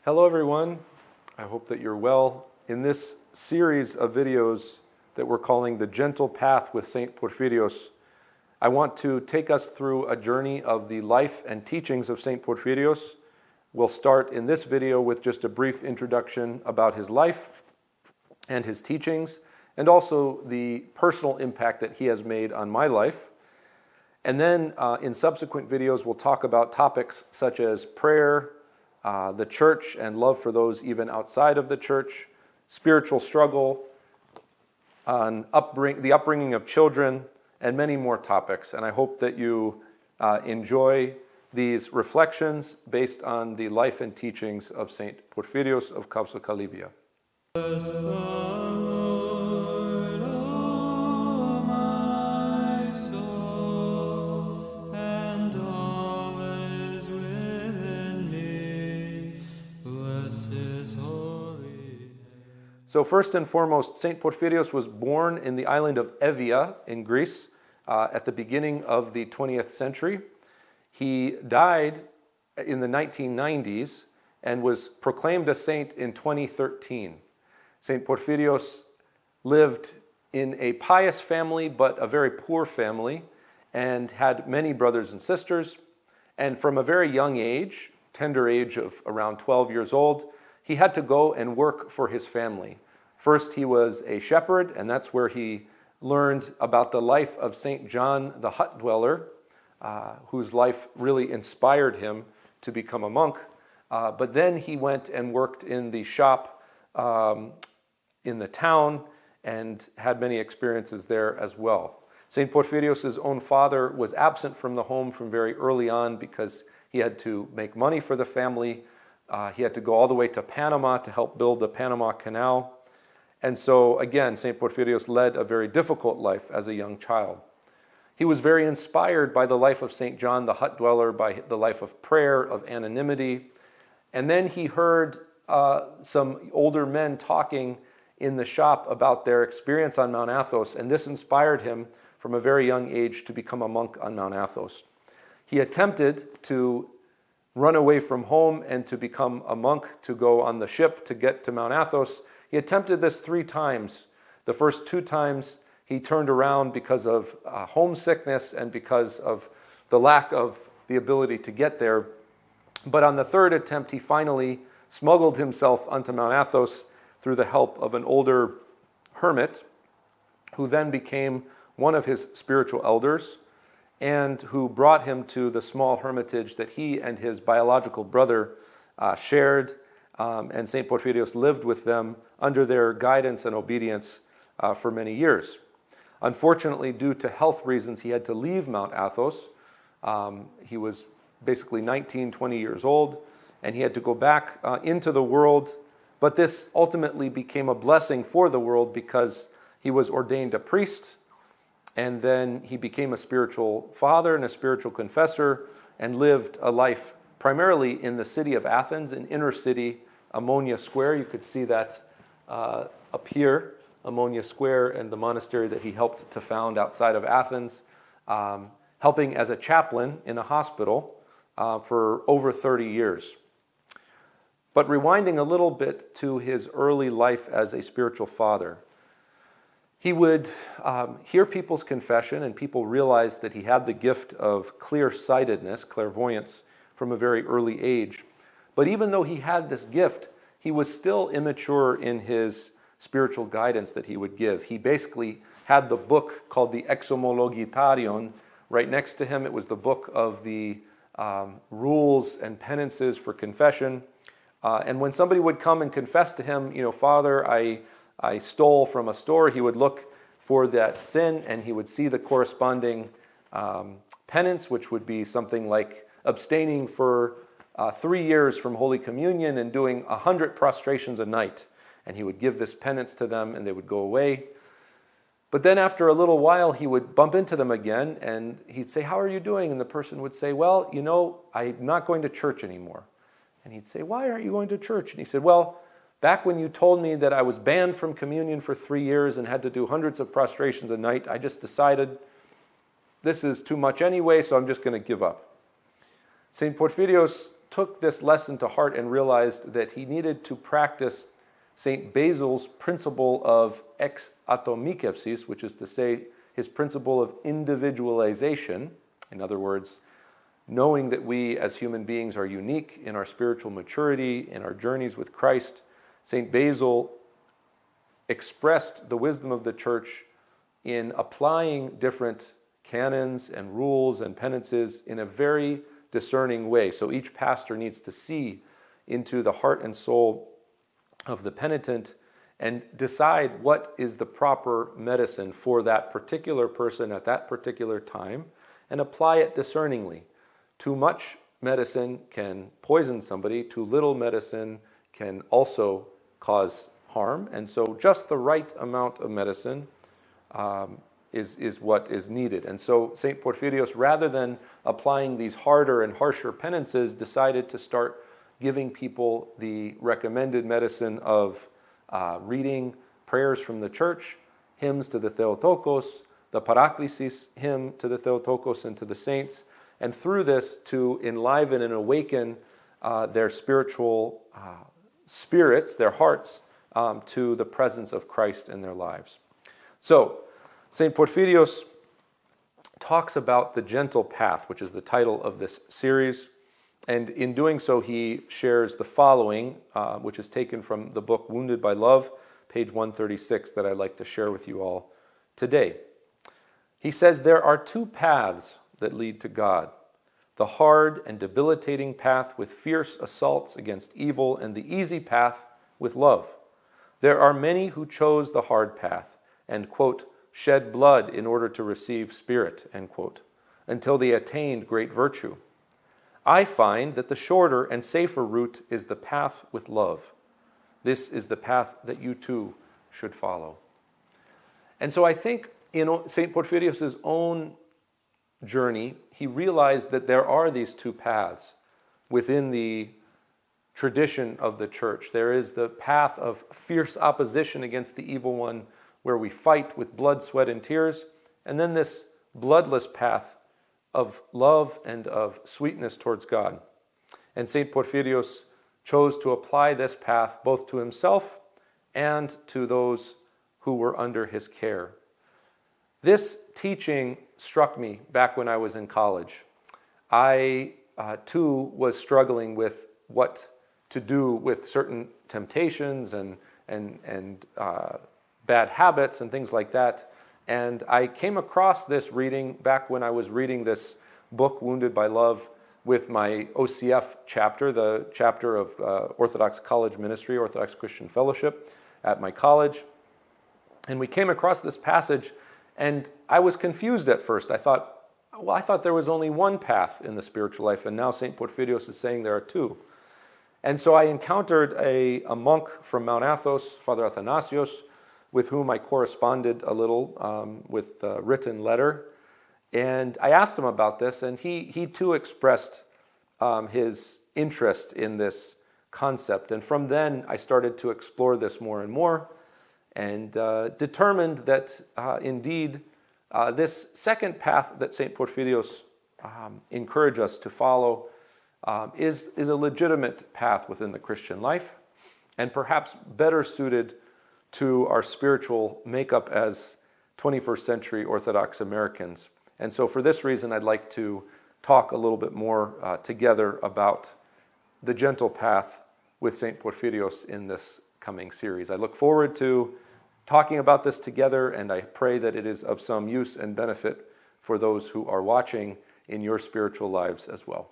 Hello everyone, I hope that you're well. In this series of videos that we're calling The Gentle Path with St. Porphyrios, I want to take us through a journey of the life and teachings of St. Porphyrios. We'll start in this video with just a brief introduction about his life and his teachings, and also the personal impact that he has made on my life. And then in subsequent videos, we'll talk about topics such as prayer, the church and love for those even outside of the church, spiritual struggle, on the upbringing of children, and many more topics. And I hope that you enjoy these reflections based on the life and teachings of St. Porphyrios of Kavsokalyvia. So first and foremost, St. Porphyrios was born in the island of Evia in Greece at the beginning of the 20th century. He died in the 1990s and was proclaimed a saint in 2013. St. Porphyrios lived in a pious family, but a very poor family, and had many brothers and sisters. And from a very young age, tender age of around 12 years old, he had to go and work for his family. First, he was a shepherd, and that's where he learned about the life of St. John the hut dweller, whose life really inspired him to become a monk. But then he went and worked in the shop in the town and had many experiences there as well. St. Porphyrios' own father was absent from the home from very early on because he had to make money for the family. He had to go all the way to Panama to help build the Panama Canal. And so, again, St. Porphyrios led a very difficult life as a young child. He was very inspired by the life of St. John the hut dweller, by the life of prayer, of anonymity. And then he heard some older men talking in the shop about their experience on Mount Athos, and this inspired him from a very young age to become a monk on Mount Athos. He attempted to run away from home and to become a monk, to go on the ship to get to Mount Athos. He attempted this 3 times. The first 2 times he turned around because of homesickness and because of the lack of the ability to get there. But on the 3rd attempt, he finally smuggled himself onto Mount Athos through the help of an older hermit, who then became one of his spiritual elders, and who brought him to the small hermitage that he and his biological brother shared. And St. Porphyrios lived with them under their guidance and obedience for many years. Unfortunately, due to health reasons, he had to leave Mount Athos. He was basically 19, 20 years old, and he had to go back into the world. But this ultimately became a blessing for the world because he was ordained a priest, and then he became a spiritual father and a spiritual confessor, and lived a life primarily in the city of Athens, an inner city, Ammonia Square. You could see that up here, Ammonia Square, and the monastery that he helped to found outside of Athens, helping as a chaplain in a hospital for over 30 years. But rewinding a little bit to his early life as a spiritual father, he would hear people's confession, and people realized that he had the gift of clear-sightedness, clairvoyance, from a very early age. But even though he had this gift, he was still immature in his spiritual guidance that he would give. He basically had the book called the Exomologitarion right next to him. It was the book of the rules and penances for confession. And when somebody would come and confess to him, Father, I stole from a store, he would look for that sin, and he would see the corresponding penance, which would be something like abstaining for 3 years from Holy Communion and doing 100 prostrations a night. And he would give this penance to them, and they would go away. But then after a little while, he would bump into them again, and he'd say, how are you doing? And the person would say, well, I'm not going to church anymore. And he'd say, why aren't you going to church? And he said, well, back when you told me that I was banned from communion for 3 years and had to do hundreds of prostrations a night, I just decided this is too much anyway, so I'm just going to give up. St. Porphyrios took this lesson to heart and realized that he needed to practice St. Basil's principle of ex atomikepsis, which is to say his principle of individualization. In other words, knowing that we as human beings are unique in our spiritual maturity, in our journeys with Christ. St. Basil expressed the wisdom of the Church in applying different canons and rules and penances in a very discerning way. So each pastor needs to see into the heart and soul of the penitent and decide what is the proper medicine for that particular person at that particular time and apply it discerningly. Too much medicine can poison somebody, too little medicine can also cause harm, and so just the right amount of medicine is what is needed. And so St. Porphyrios, rather than applying these harder and harsher penances, decided to start giving people the recommended medicine of reading prayers from the church, hymns to the Theotokos, the Paraklesis hymn to the Theotokos and to the saints, and through this to enliven and awaken their spiritual spirits, their hearts, to the presence of Christ in their lives. So, St. Porphyrios talks about the gentle path, which is the title of this series, and in doing so he shares the following, which is taken from the book Wounded by Love, page 136, that I'd like to share with you all today. He says, "There are two paths that lead to God, the hard and debilitating path with fierce assaults against evil, and the easy path with love. There are many who chose the hard path and, quote, shed blood in order to receive spirit, end quote, until they attained great virtue. I find that the shorter and safer route is the path with love. This is the path that you too should follow." And so I think in St. Porphyrios' own journey, he realized that there are these two paths within the tradition of the church. There is the path of fierce opposition against the evil one, where we fight with blood, sweat, and tears, and then this bloodless path of love and of sweetness towards God. And St. Porphyrios chose to apply this path both to himself and to those who were under his care. This teaching struck me back when I was in college. I, too, was struggling with what to do with certain temptations and bad habits and things like that. And I came across this reading back when I was reading this book, Wounded by Love, with my OCF chapter, the chapter of Orthodox College Ministry, Orthodox Christian Fellowship at my college. And we came across this passage, and I was confused at first. I thought there was only one path in the spiritual life, and now St. Porphyrios is saying there are two. And so I encountered a monk from Mount Athos, Father Athanasios, with whom I corresponded a little with a written letter. And I asked him about this, and he too expressed his interest in this concept. And from then, I started to explore this more and more, and determined that indeed this second path that St. Porphyrios encouraged us to follow is a legitimate path within the Christian life, and perhaps better suited to our spiritual makeup as 21st century Orthodox Americans. And so for this reason, I'd like to talk a little bit more together about the gentle path with St. Porphyrios in this coming series. I look forward to talking about this together, and I pray that it is of some use and benefit for those who are watching in your spiritual lives as well.